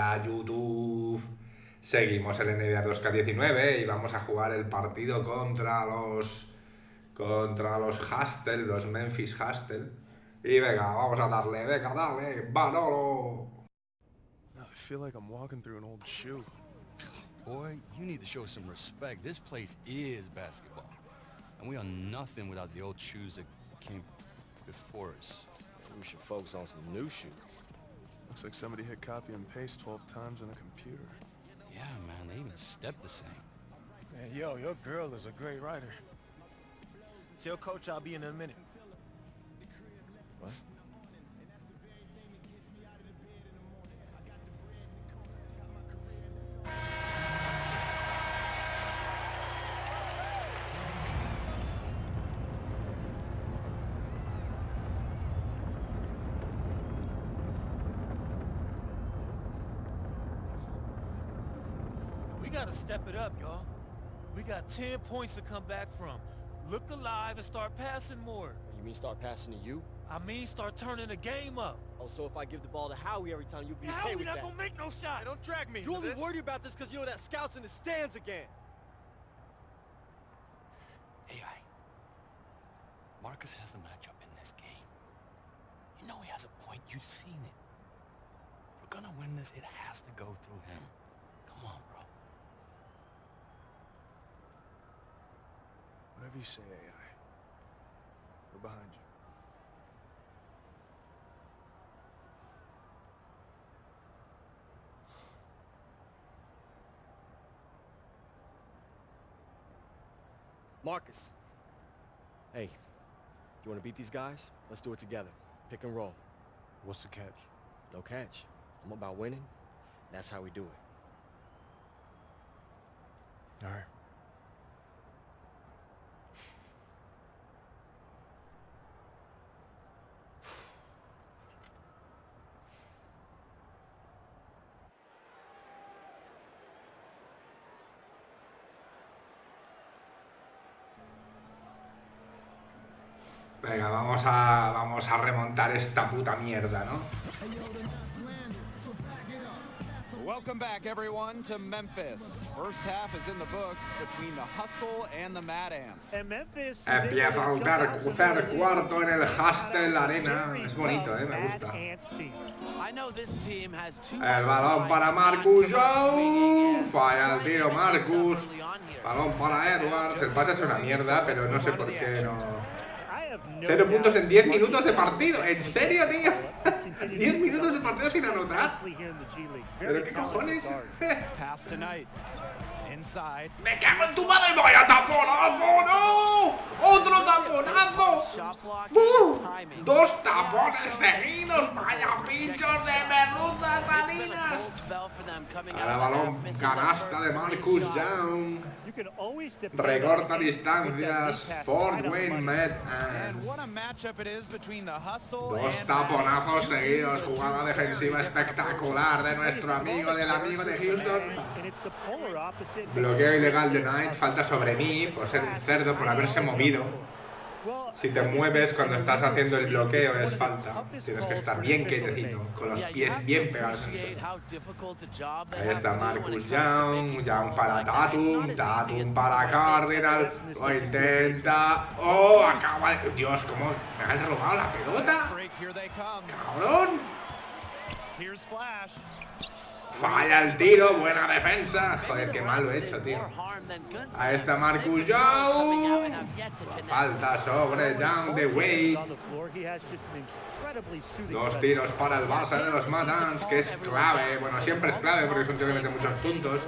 Hola YouTube. Seguimos el NBA 2K19 y vamos a jugar el partido contra los Hustle, los Memphis Hustle. Y venga, vamos a darle, venga, dale, Manolo. I feel like I'm walking through an old shoe. Boy, you need to show some respect. This place is basketball. And we are nothing without the old shoes that came before us. We should focus on some new shoes. Looks like somebody hit copy and paste 12 times on a computer. Yeah, man, they even step the same. Man, yo, your girl is a great writer. Tell Coach I'll be in a minute. What? We gotta step it up, y'all. We got 10 points to come back from. Look alive and start passing more. You mean start passing to you? I mean start turning the game up. Oh, so if I give the ball to Howie every time, you'll be okay Howie with not that? gonna make no shot. Hey, don't drag me. You only worried about this because you know that scout's in the stands again. Hey, Marcus has the matchup in this game. You know he has a point. You've seen it. If we're gonna win this, it has to go through him. Come on, bro. Whatever you say, AI. We're behind you. Marcus. Hey, you want to beat these guys? Let's do it together. Pick and roll. What's the catch? No catch. I'm about winning. That's how we do it. All right. Venga, vamos a remontar esta puta mierda, ¿no? Welcome back, everyone, to Memphis. First half is in the books between the Hustle and the Mad Ants. Empieza a tercer cuarto en el Hustle Arena. Es bonito, me gusta. El balón para Marcus Joe. Falla el tiro Marcus. Balón para Edwards. El pase es una mierda, pero no sé por qué no. 0 puntos en 10 minutos de partido. ¿En serio, tío? 10 minutos de partido sin anotar. ¿Pero qué cojones? ¡Me cago en tu madre! ¡Vaya taponazo! ¡No! ¡Otro taponazo! ¡Dos tapones seguidos! ¡Vaya pinchos de merluzas salinas! Ahora balón, canasta de Marcus Young. Recorta distancias. Fort Wayne Mad Ants. Dos taponazos seguidos. Jugada defensiva espectacular de nuestro amigo, del amigo de Houston. Bloqueo ilegal de Knight. Falta sobre mí por ser un cerdo, por haberse movido. Si te mueves cuando estás haciendo el bloqueo es falta. Tienes que estar bien quietecito, con los pies bien pegados en el suelo. Ahí está Marcus Young. Young para Tatum. Tatum para Cardinal. Lo intenta. ¡Oh! Acaba de... Dios, ¿cómo me han robado la pelota? ¡Cabrón! Falla el tiro, buena defensa. Joder, qué mal lo he hecho, tío. Ahí está Marcus Young. Falta sobre Young de Wade. Dos tiros para el base de los Mad Ants, que es clave. Bueno, siempre es clave porque es un tío que mete muchos puntos,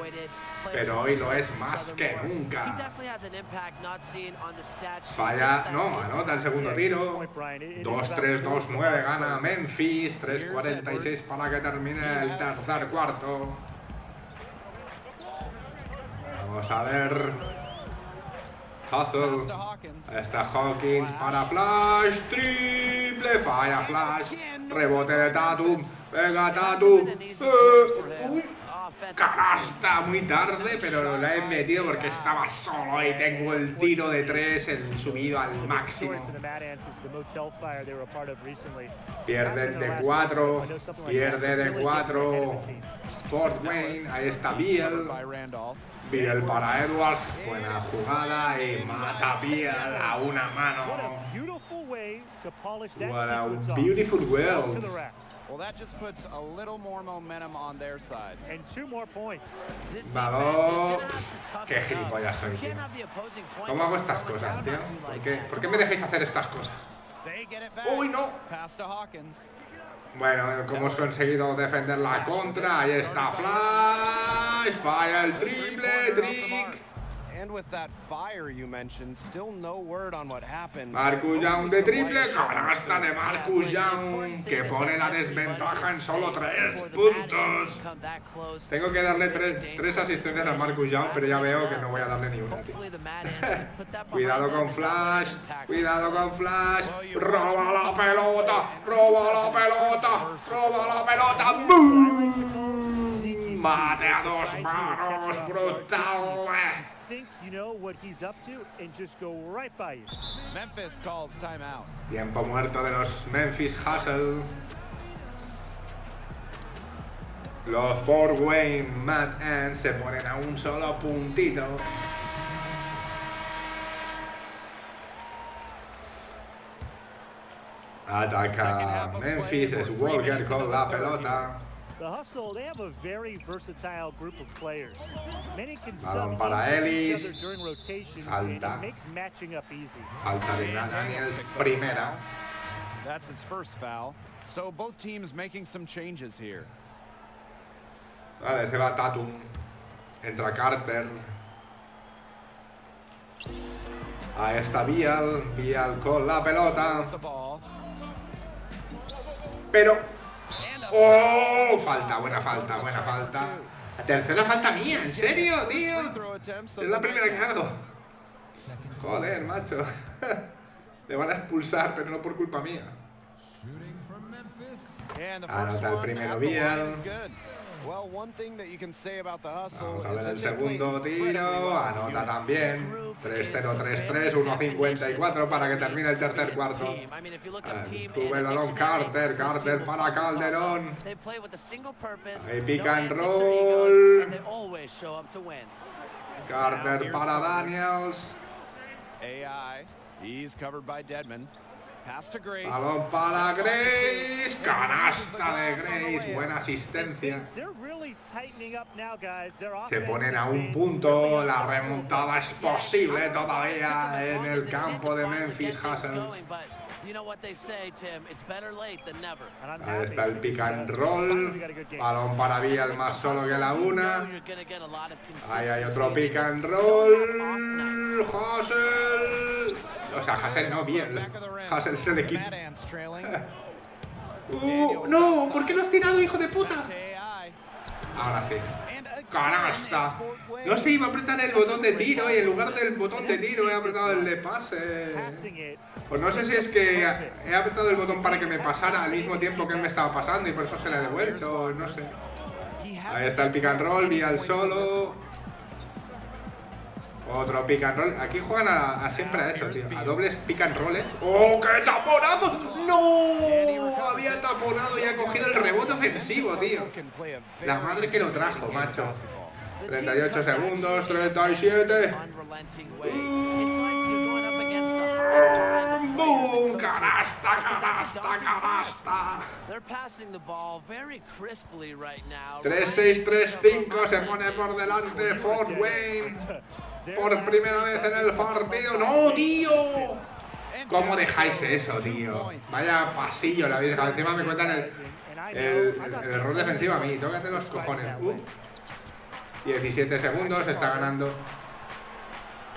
pero hoy lo es más que nunca. Falla, no, anota el segundo tiro. 2-3, 2-9, gana Memphis. 3-46 para que termine el tercer cuarto. Vamos a ver. Hustle. Ahí está Hawkins para Flash. Triple. Falla Flash. Rebote de Tatum. Venga Tatum. Uy. Canasta muy tarde, pero la he metido porque estaba solo y tengo el tiro de 3, el subido al máximo. Pierde de 4, pierde de 4. Fort Wayne. Ahí está Beal. by Randolph. Beal para Edwards. Buena jugada. Y mata Beal a una mano. What a beautiful world. Well, that just puts a little more momentum on their side. And 2 more points. Vamos. Qué gilipollas soy, tío. ¿Cómo hago estas cosas, tío? ¿Por qué me dejáis hacer estas cosas? ¡Uy, no! Pass to Hawkins. Bueno, como hemos conseguido defender la contra. Ahí está Flash. Falla el triple. Trick. And with that fire you mentioned, still no word on what happened. Marcus Young de triple, canasta de Marcus Young, que pone la desventaja en solo 3 puntos. Tengo que darle 3 asistencias a Marcus Young, pero ya veo que no voy a darle ni una, tío. Cuidado con Flash, cuidado con Flash. Roba la pelota, roba la pelota, roba la pelota. ¡Boom! Mate a 2 manos, brutal. Memphis calls timeout. Tiempo muerto de los Memphis Hustle. Los Fort Wayne Mad Ants se ponen a un solo puntito. Ataca Memphis, es Walker con la pelota. The Hustle, they have a very versatile group of players. Many can Balón sub para each Ellis. other during rotations, Falta. and it makes matching up easy. Falta de Daniels, primera. That's his first foul. So both teams making some changes here. Vale, se va Tatum. Entra Carter. Ahí está Beal. Beal con la pelota. The ball. Pero... ¡Oh! Falta, buena falta, buena falta. La tercera falta mía, ¿en serio, tío? Es la primera que hago. Joder, macho. Le van a expulsar, pero no por culpa mía. Anota el primero Beal. Vamos a ver el segundo tiro. Anota también. 3-0, 3-3, 1.54 para que termine el tercer cuarto. Sube el balón Carter. Carter para Calderón. Ahí pica and roll. Carter para Daniels. AI. He's covered by Deadman. Pass to Grace. Balón para Grace. Canasta de Grace. Buena asistencia. Se ponen a un punto. La remontada es posible todavía en el campo de Memphis Hustle. Ahí está el pick and roll. Balón para Beal, más solo que la una. Ahí hay otro pick and roll. Hustle. O sea, Hustle no, Beal. Hustle es el equipo. No, ¿por qué lo has tirado, hijo de puta? Ahora sí. Canasta. No sé, iba a apretar el botón de tiro y en lugar del botón de tiro he apretado el de pase. Pues no sé si es que he apretado el botón para que me pasara al mismo tiempo que él me estaba pasando y por eso se le ha devuelto, no sé. Ahí está el pick and roll, Beal solo. Otro pick and roll. Aquí juegan a siempre a eso, tío. A dobles pick and rolls. ¡Oh, qué taponazo! ¡No! Había taponado y ha cogido el rebote ofensivo, tío. La madre que lo trajo, macho. 38 segundos, 37. ¡Boom! ¡Canasta, canasta, canasta! 3-6, 3-5. Se pone por delante Fort Wayne. Por primera vez en el partido. ¡No, tío! ¿Cómo dejáis eso, tío? Vaya pasillo la Virgen. Encima me cuentan el error defensivo a mí. Tócate los cojones. 17 segundos. Está ganando.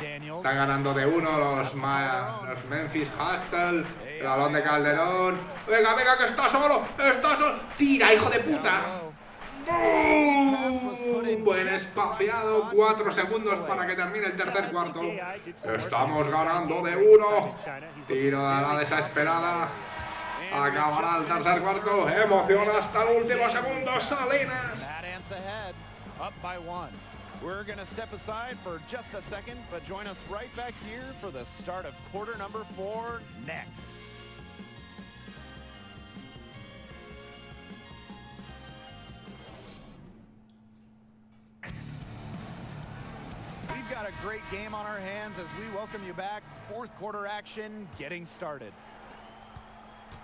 Están ganando de 1 los Memphis Hustle. El balón de Calderón. Venga, venga, que está solo. Está solo. Tira, hijo de puta. ¡Boom! Buen espaciado, 4 segundos para que termine el tercer cuarto. Estamos ganando de 1. Tiro a la desesperada. Acabará el tercer cuarto. Emoción hasta el último segundo. Salinas. We're going to step aside for just a second, but join us right back here for the start of quarter number 4 next. got a great game on our hands as we welcome you back. Fourth quarter action getting started.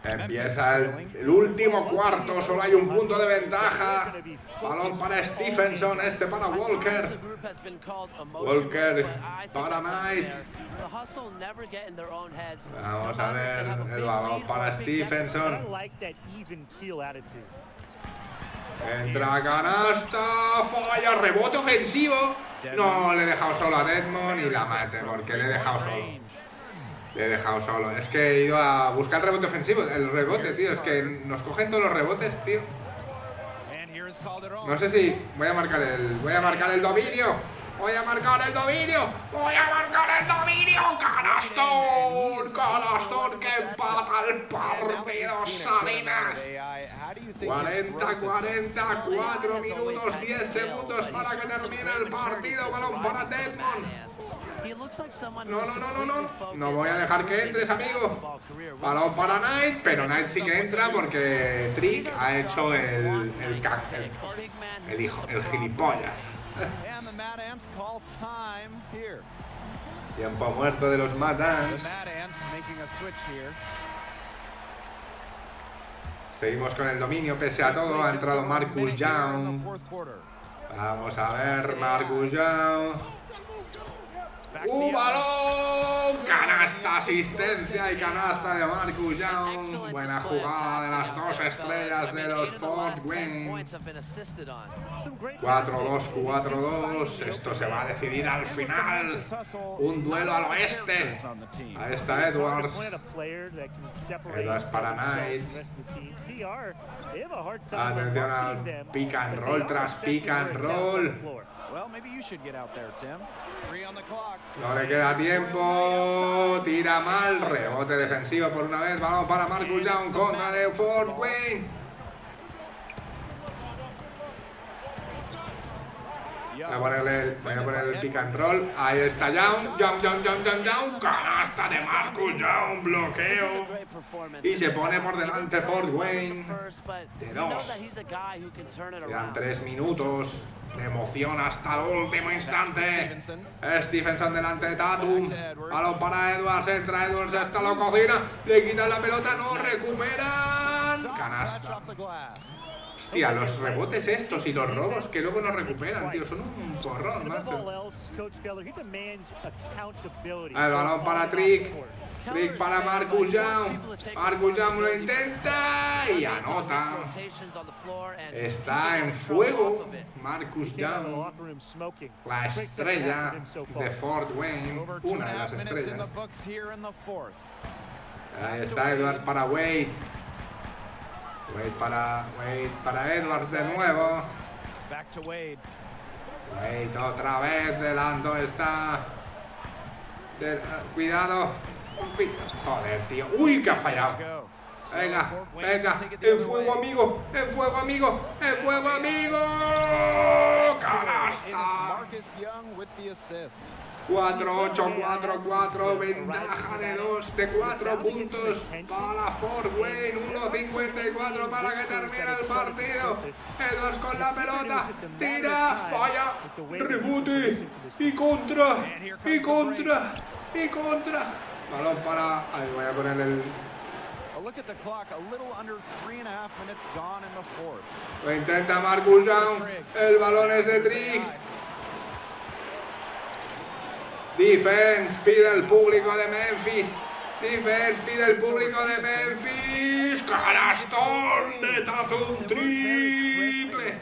Empieza el último cuarto, solo hay un punto de ventaja. Balón para Stephenson, este para Walker. Walker para Knight. Vamos a ver el balón para Stephenson. Entra canasta, falla, rebote ofensivo. No, le he dejado solo a Deadmond y la mate, porque le he dejado solo. Le he dejado solo. Es que he ido a buscar el rebote ofensivo. El rebote, tío. Es que nos cogen todos los rebotes, tío. No sé si voy a marcar el dominio. Voy a marcar el dominio. Voy a marcar el dominio. Canastón. Canastón que empata el partido, Salinas. 40, 4 minutos, 10 segundos para que termine el partido. Balón para Deadmond. No. No voy a dejar que entres, amigo. Balón para Knight, pero Knight sí que entra porque Trick ha hecho el gilipollas. Tiempo muerto de los Mad Ants. Seguimos con el dominio pese a todo. Ha entrado Marcus Young. Vamos a ver, Marcus Young. Balón, canasta, asistencia y canasta de Marcus Young. Buena jugada de las dos estrellas de los Fort Wayne. 4-2. Esto se va a decidir al final. Un duelo al oeste. Ahí está Edwards. Edwards para Knight. Atención al pick and roll tras pick and roll. No le queda tiempo. Tira mal. Rebote defensivo por una vez. Balón para Marcus Young contra de Fort Wayne. Voy a poner el pick and roll. Ahí está Young. Canasta de Marcus Young. Bloqueo. Y se pone por delante Fort Wayne. De 2. Quedan 3 minutos. De emoción hasta el último instante. Stephenson delante de Tatum. Balón para Edwards. Entra Edwards hasta la cocina. Le quitan la pelota. No recuperan. Canasta. Hostia, los rebotes estos y los robos que luego no recuperan, tío, son un porrón, macho. El balón para Trick. Trick para Marcus Young. Marcus Young lo intenta y anota. Está en fuego Marcus Young, la estrella de Fort Wayne, una de las estrellas. Ahí está Edwards para Wade. Wade para Edwards de nuevo. Wade otra vez, delante está. Cuidado. Joder, tío. Uy, que ha fallado. Venga. En fuego, amigo. En fuego, amigo. Canasta. 4-8, 4-4. Ventaja de 4 puntos para Fort Wayne. 1-54 para que termine el partido. Edwards con la pelota. Tira, falla. Rebote. Y contra. Balón para... Ahí voy a poner el... Lo intenta Marcus Young. El balón es de Trick. Defense pide el público de Memphis. Canastón de Tatum. Triple.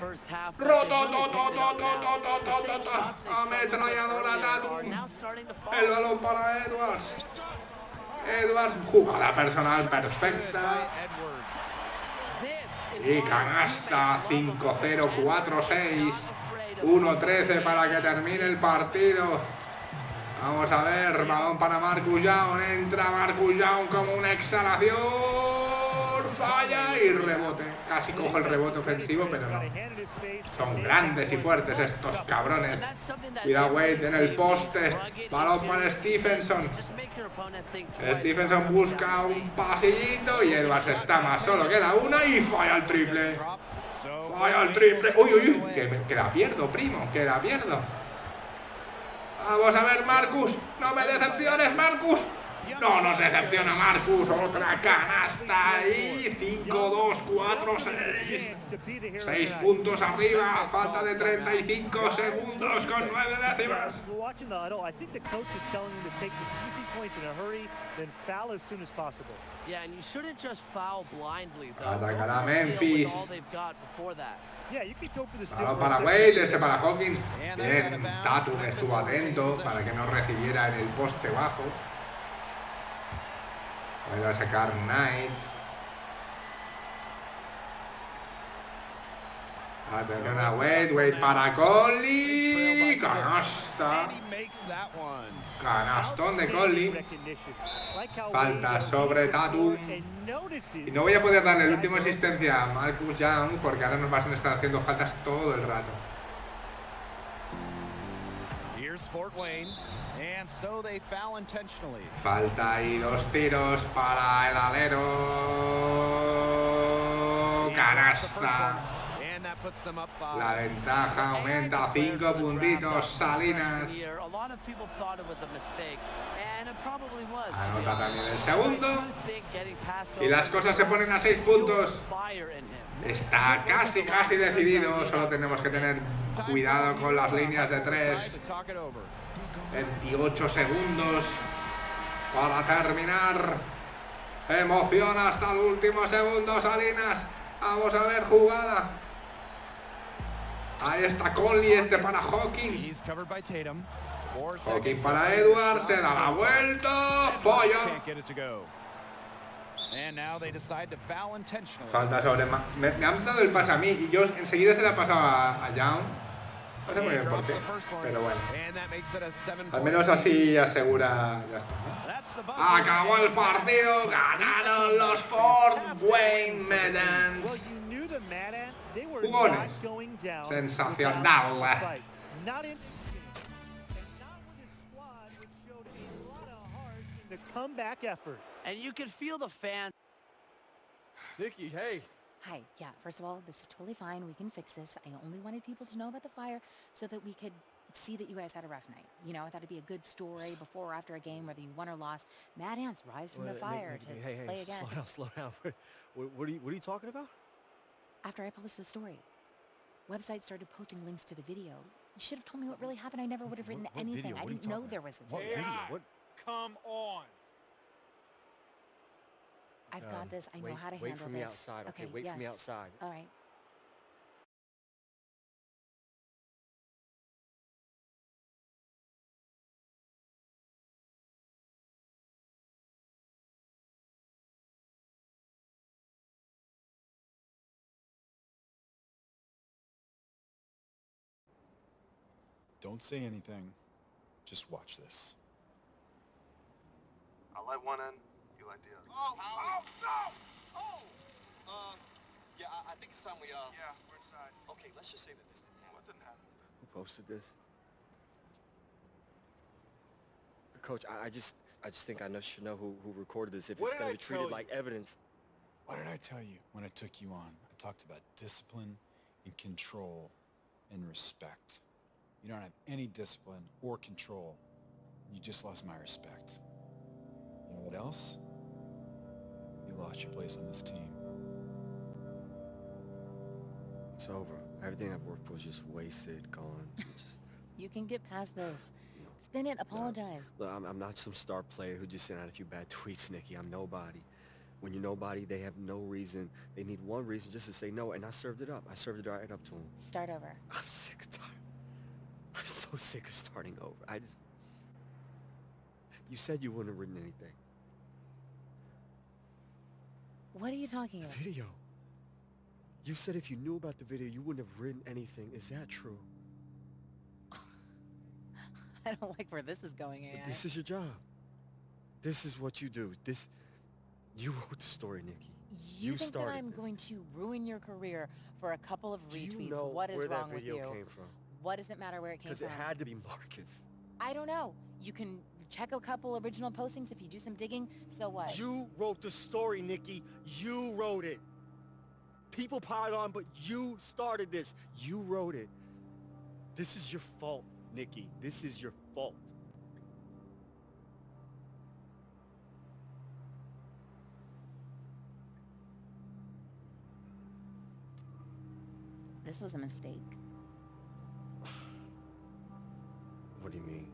Ametralladora Tatum. El balón para Edwards. Jugada personal perfecta. Y canasta. 5-0, 4-6. 1-13 para que termine el partido. Vamos a ver, balón para Marcus Young. Entra Marcus Young como una exhalación. Falla y rebote. Casi cojo el rebote ofensivo, pero no. Son grandes y fuertes estos cabrones. Cuidado Wade en el poste. Balón para Stephenson. Stephenson busca un pasillito y Edwards está más solo que la una y falla el triple. Uy, que la pierdo, primo, que la pierdo. Vamos a ver, Marcus. No me decepciones, Marcus. No nos decepciona Marcus. Otra canasta. Y 5-2, 4-6. 6 puntos arriba. Falta de 35 segundos con 9 décimas. Watching the huddle, I think the coach is telling him to take the easy points in a hurry, then foul as soon as possible. Yeah, and you shouldn't just foul blindly, though. Atacará Memphis. All they've got before that. Yeah, you could go for the steal. Balón para Wade, este para Hawkins. Bien, Tatum estuvo atento para que no recibiera en el poste bajo. Vuelve a sacar Knight. Atención a Wade, Wade para Conley. Canasta. Canastón de Conley. Falta sobre Tatum. Y no voy a poder darle el último asistencia a Marcus Young porque ahora nos van a estar haciendo faltas todo el rato. Falta y 2 tiros para el alero. Canasta. La ventaja aumenta a 5 puntitos. Salinas. Anota también el segundo. Y las cosas se ponen a 6 puntos. Está casi decidido. Solo tenemos que tener cuidado con las líneas de 3. 28 segundos para terminar. Emoción hasta el último segundo, Salinas. Vamos a ver jugada. Ahí está Conley, este para Hawkins. Hawkins para Edwards, se da la vuelta. Follo. Falta sobre... Me han dado el pase a mí y yo enseguida se la pasaba a Young. No sé muy bien por qué, pero bueno. Al menos así asegura... Ya está, ¿no? Acabó el partido, ganaron los Fort Wayne Madans. Jugones. Sensacional. And you can feel the fans. Nikki, hey. Hi, yeah, first of all, this is totally fine. We can fix this. I only wanted people to know about the fire so that we could see that you guys had a rough night. You know, I thought it'd be a good story before or after a game, whether you won or lost. Mad Ants rise from the fire to play again. Slow down. What are you talking about? After I published the story, websites started posting links to the video. You should have told me what really happened. I never would have written anything. I didn't know there was a video. What video? What? Come on. I've got this. I know how to handle this. Wait for me outside, okay? Wait for me outside. All right. Don't say anything. Just watch this. I'll light one end, you light the other. Oh, no! Oh! Yeah, I think it's time we, Yeah, we're inside. Okay, let's just say that this didn't happen. What didn't happen? Who posted this? Coach, I just think I should know who recorded this if it's going to be treated like evidence. What did I tell you when I took you on? I talked about discipline and control and respect. You don't have any discipline or control. You just lost my respect. You know what else? You lost your place on this team. It's over. Everything I've worked for was just wasted, gone. You can get past this. Spin it, apologize. Look, I'm not some star player who just sent out a few bad tweets, Nikki. I'm nobody. When you're nobody, they have no reason. They need one reason just to say no, and I served it up. I served it right up to them. Start over. I'm sick and tired. I'm so sick of starting over. You said you wouldn't have written anything. What are you talking about? The video. You said if you knew about the video, you wouldn't have written anything. Is that true? I don't like where this is going, AI. But this is your job. This is what you do. You wrote the story, Nikki. You think that I'm this. going to ruin your career for a couple of retweets? Do you know what is where wrong that with video you? came from? What does it matter where it came from? Because it had to be Marcus. I don't know. You can check a couple original postings if you do some digging. So what? You wrote the story, Nikki. You wrote it. People piled on, but you started this. You wrote it. This is your fault. Nikki, this is your fault. This was a mistake. What do you mean?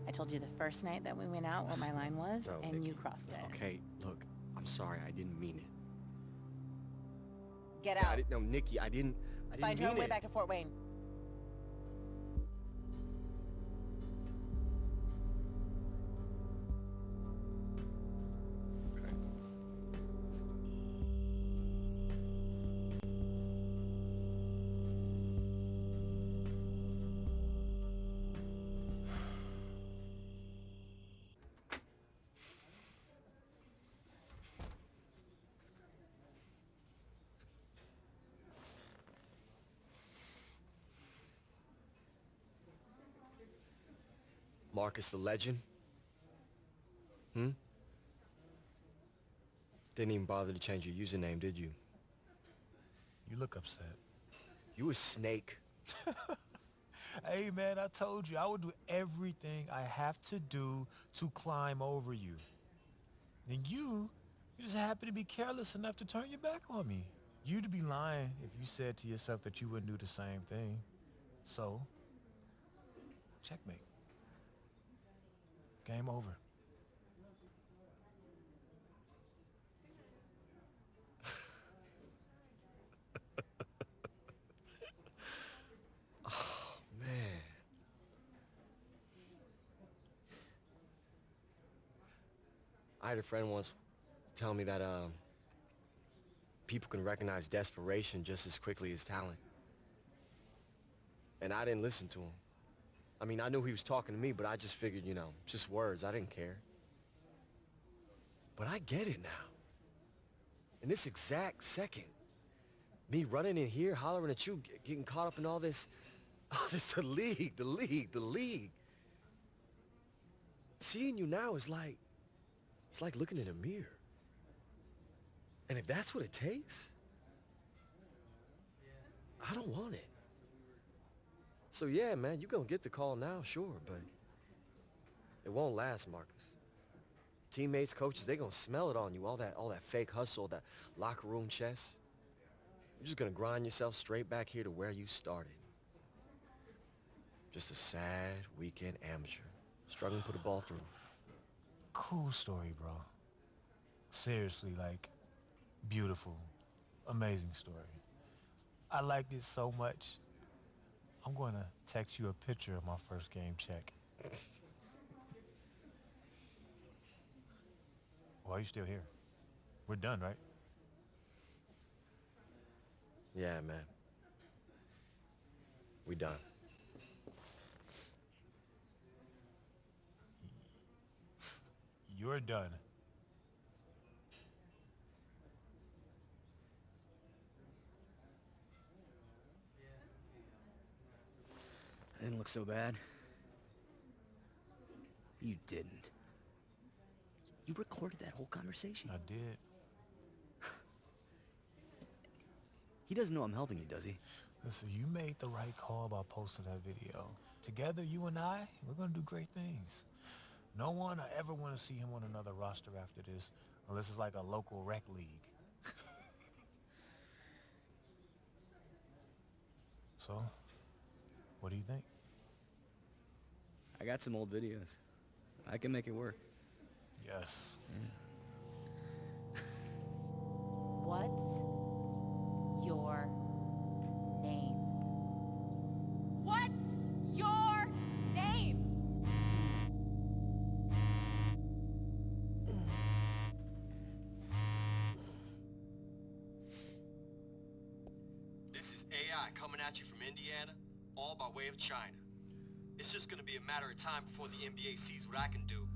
I told you the first night that we went out what my line was, No, and Nikki. you crossed it. Okay, look, I'm sorry, I didn't mean it. Get Yeah, out. no, Nikki, I didn't Find your mean own way it. back to Fort Wayne. Okay. Marcus the Legend? Didn't even bother to change your username, did you? You look upset. You a snake. Hey, man, I told you I would do everything I have to do to climb over you. And you just happen to be careless enough to turn your back on me. You'd be lying if you said to yourself that you wouldn't do the same thing. So, checkmate. Game over. Man. I had a friend once tell me that people can recognize desperation just as quickly as talent. And I didn't listen to him. I mean, I knew he was talking to me, but I just figured, you know, just words. I didn't care. But I get it now. In this exact second, me running in here, hollering at you, getting caught up in all this, the league. Seeing you now is like, it's like looking in a mirror. And if that's what it takes, I don't want it. So yeah, man, you gonna get the call now, sure, but it won't last, Marcus. Teammates, coaches, they gonna smell it on you, all that fake hustle, that locker room chess. You're just gonna grind yourself straight back here to where you started. Just a sad weekend amateur, struggling to put a ball through. Cool story, bro. Seriously, like, beautiful, amazing story. I liked it so much. I'm going to text you a picture of my first game check. Why are you still here? We're done, right? Yeah, man. We done. You're done. I didn't look so bad. You didn't. You recorded that whole conversation. I did. He doesn't know I'm helping you, does he? Listen, you made the right call by posting that video. Together, you and I, we're gonna do great things. No one I ever want to see him on another roster after this, unless it's like a local rec league. So, what do you think? I got some old videos. I can make it work. Yes. What's your name? What's your name? This is AI coming at you from Indiana, all by way of China. It's just gonna be a matter of time before the NBA sees what I can do.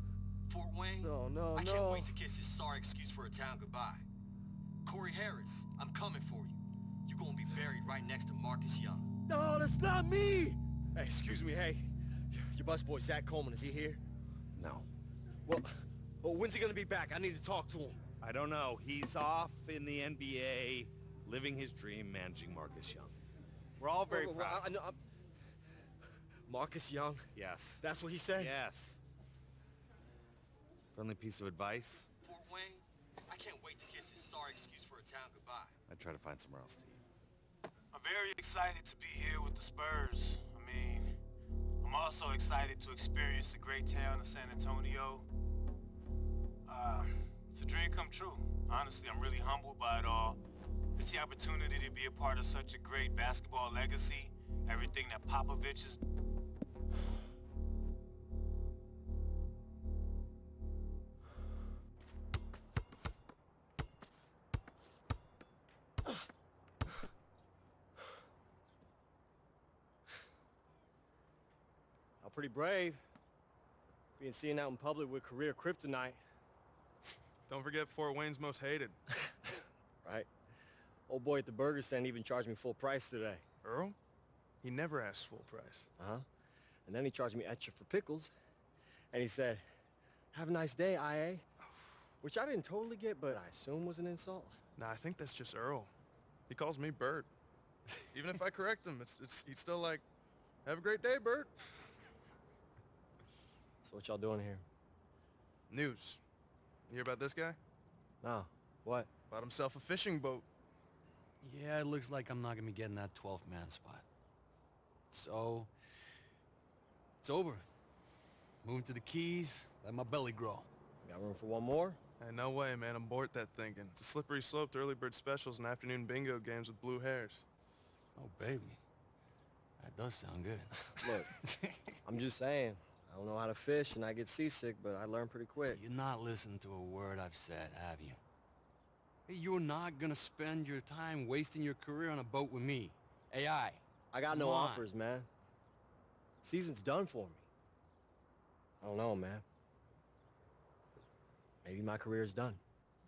Fort Wayne? No. I can't wait to kiss his sorry excuse for a town goodbye. Corey Harris, I'm coming for you. You're gonna be buried right next to Marcus Young. No, that's not me! Hey, excuse me, hey. Your busboy Zach Coleman, is he here? No. Well, when's he gonna be back? I need to talk to him. I don't know. He's off in the NBA, living his dream, managing Marcus Young. We're all very proud. Marcus Young? Yes. That's what he said? Yes. Friendly piece of advice? Fort Wayne, I can't wait to kiss his sorry excuse for a town goodbye. I'd try to find somewhere else to eat. I'm very excited to be here with the Spurs. I mean, I'm also excited to experience the great town of San Antonio. It's a dream come true. Honestly, I'm really humbled by it all. It's the opportunity to be a part of such a great basketball legacy. Everything that Popovich is... Pretty brave. Being seen out in public with career kryptonite. Don't forget Fort Wayne's most hated. Right. Old boy at the burger stand even charged me full price today. Earl? He never asks full price. Uh-huh. And then he charged me extra for pickles. And he said, have a nice day, IA. Which I didn't totally get, but I assume was an insult. Nah, I think that's just Earl. He calls me Bert. Even if I correct him, he's still like, have a great day, Bert. So what y'all doing here? News. You hear about this guy? No. What? Bought himself a fishing boat. Yeah, it looks like I'm not gonna be getting that 12th-man spot. So, it's over. Moving to the Keys, let my belly grow. Got room for one more? Hey, no way, man. I'm bored that thinking. It's a slippery slope to early bird specials and afternoon bingo games with blue hairs. Oh, baby. That does sound good. Look, I'm just saying. I don't know how to fish, and I get seasick, but I learn pretty quick. You're not listening to a word I've said, have you? Hey, you're not gonna spend your time wasting your career on a boat with me. AI. I got no offers, man. Season's done for me. I don't know, man. Maybe my career's done.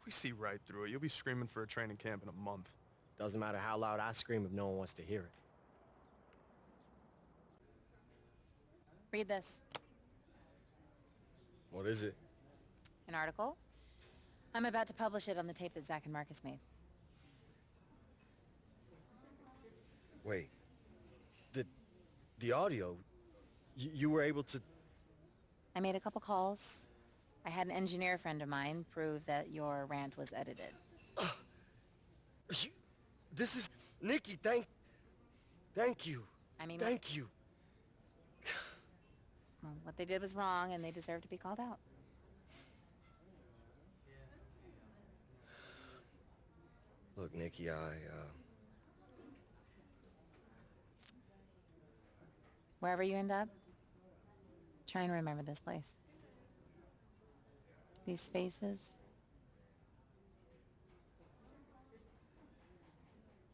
We see right through it. You'll be screaming for a training camp in a month. Doesn't matter how loud I scream if no one wants to hear it. Read this. What is it? An article. I'm about to publish it on the tape that Zach and Marcus made. Wait. The audio? You were able to... I made a couple calls. I had an engineer friend of mine prove that your rant was edited. This is... Nikki, thank you. I mean... Thank you. Well, what they did was wrong, and they deserve to be called out. Look, Nikki, Wherever you end up, try and remember this place. These faces.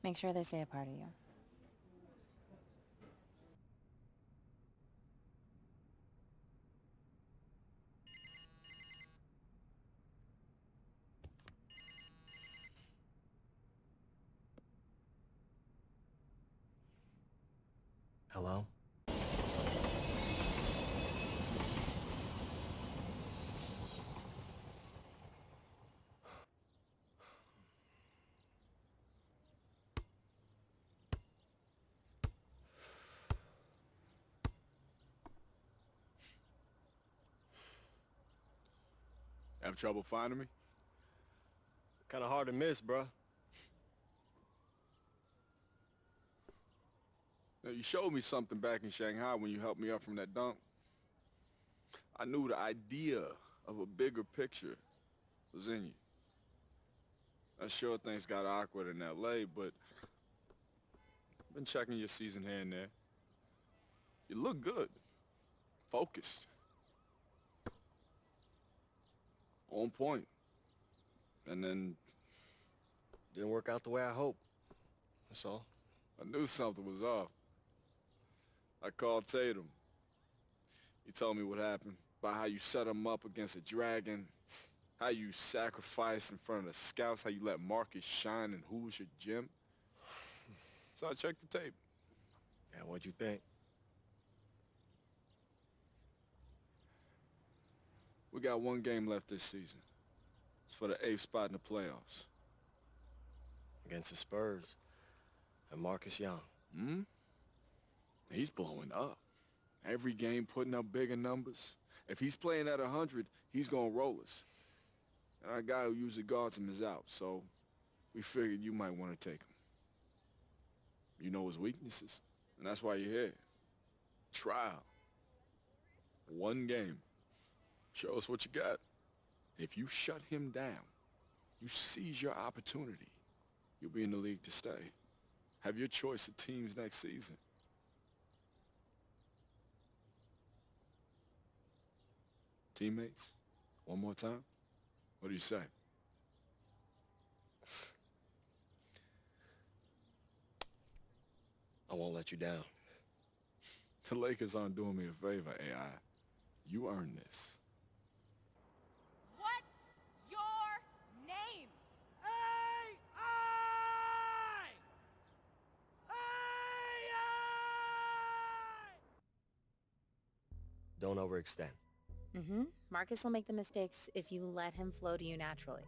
Make sure they stay a part of you. Hello? Have trouble finding me? Kinda hard to miss, bruh. Now, you showed me something back in Shanghai when you helped me up from that dunk. I knew the idea of a bigger picture was in you. I'm sure things got awkward in L.A., but I've been checking your season here and there. You look good. Focused. On point. And then... Didn't work out the way I hoped. That's all. I knew something was off. I called Tatum. He told me what happened, about how you set him up against a dragon, how you sacrificed in front of the scouts, how you let Marcus shine in Hoosier gym. So I checked the tape. Yeah, what'd you think? We got one game left this season. It's for the 8th spot in the playoffs. Against the Spurs and Marcus Young. Hmm? He's blowing up. every game putting up bigger numbers. If he's playing at 100, he's gonna roll us. And our guy who usually guards him is out, so we figured you might want to take him. You know his weaknesses, and that's why you're here. Trial. One game. Show us what you got. If you shut him down, you seize your opportunity, you'll be in the league to stay. Have your choice of teams next season. Teammates, one more time? What do you say? I won't let you down. The Lakers aren't doing me a favor, AI. You earned this. What's your name? Don't overextend. Marcus will make the mistakes if you let him flow to you naturally.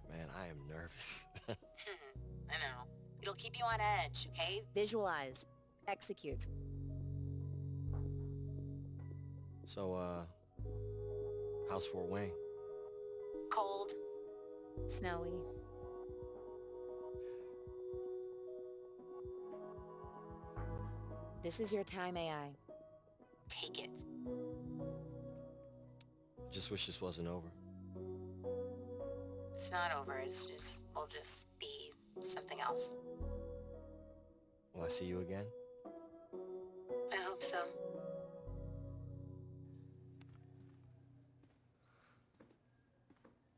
Man, I am nervous. I know. It'll keep you on edge, okay? Visualize. Execute. So, how's Fort Wayne? Cold. Snowy. This is your time, AI. Take it. Just wish this wasn't over. It's not over. We'll just be something else. Will I see you again? I hope so.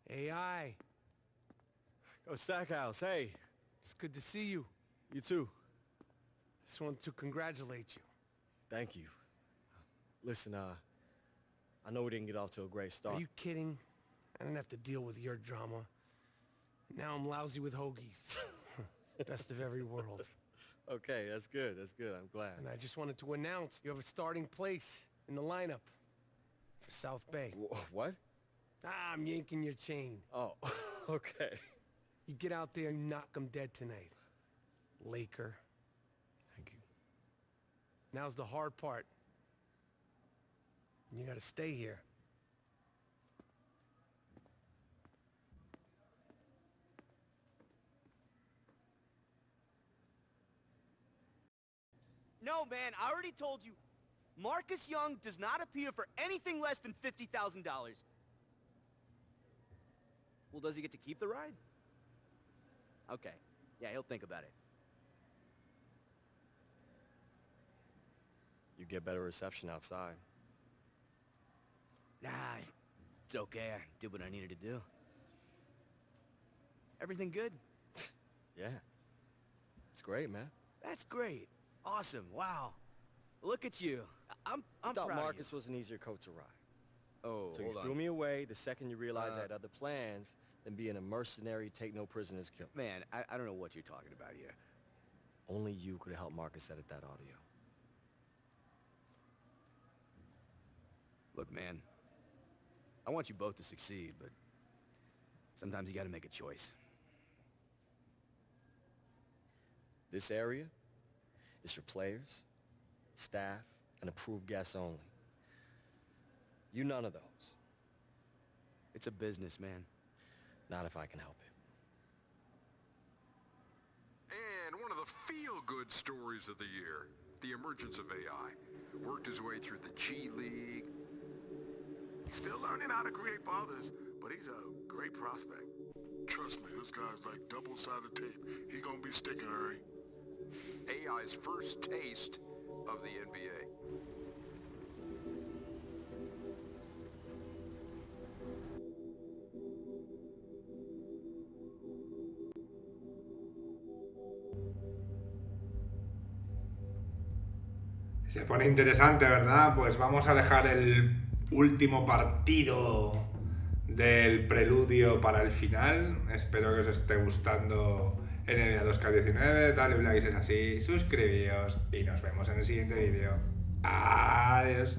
AI. Oh, Stackhouse, hey. It's good to see you. You too. Just wanted to congratulate you. Thank you. Listen, I know we didn't get off to a great start. Are you kidding? I didn't have to deal with your drama. Now I'm lousy with hoagies. Best of every world. Okay, that's good. That's good. I'm glad. And I just wanted to announce you have a starting place in the lineup for South Bay. What? I'm yanking your chain. Oh, okay. You get out there and knock them dead tonight. Laker. Thank you. Now's the hard part. You gotta stay here. No, man, I already told you. Marcus Young does not appear for anything less than $50,000. Well, does he get to keep the ride? Okay. Yeah, he'll think about it. You get better reception outside. Nah, it's okay. I did what I needed to do. Everything good? Yeah. It's great, man. That's great. Awesome. Wow. Look at you. I'm thought proud Marcus of you. was an easier coat to ride. Oh, So you hold threw on. me away the second you realized I had other plans than being a mercenary, take no prisoners killer. Man, I don't know what you're talking about here. Only you could have helped Marcus edit that audio. Look, man, I want you both to succeed, but sometimes you gotta make a choice. This area is for players, staff, and approved guests only. You none of those. It's a business, man. Not if I can help it. And one of the feel-good stories of the year, the emergence of AI. Worked his way through the G League. Still learning how to create for others, but he's a great prospect. Trust me, this guy's like double-sided tape. He gonna be sticking, Harry. AI's first taste of the NBA. Se pone interesante, ¿verdad? Pues vamos a dejar el último partido del preludio para el final. Espero que os esté gustando NBA 2K19. Dale un like si es así, suscribíos y nos vemos en el siguiente vídeo. Adiós.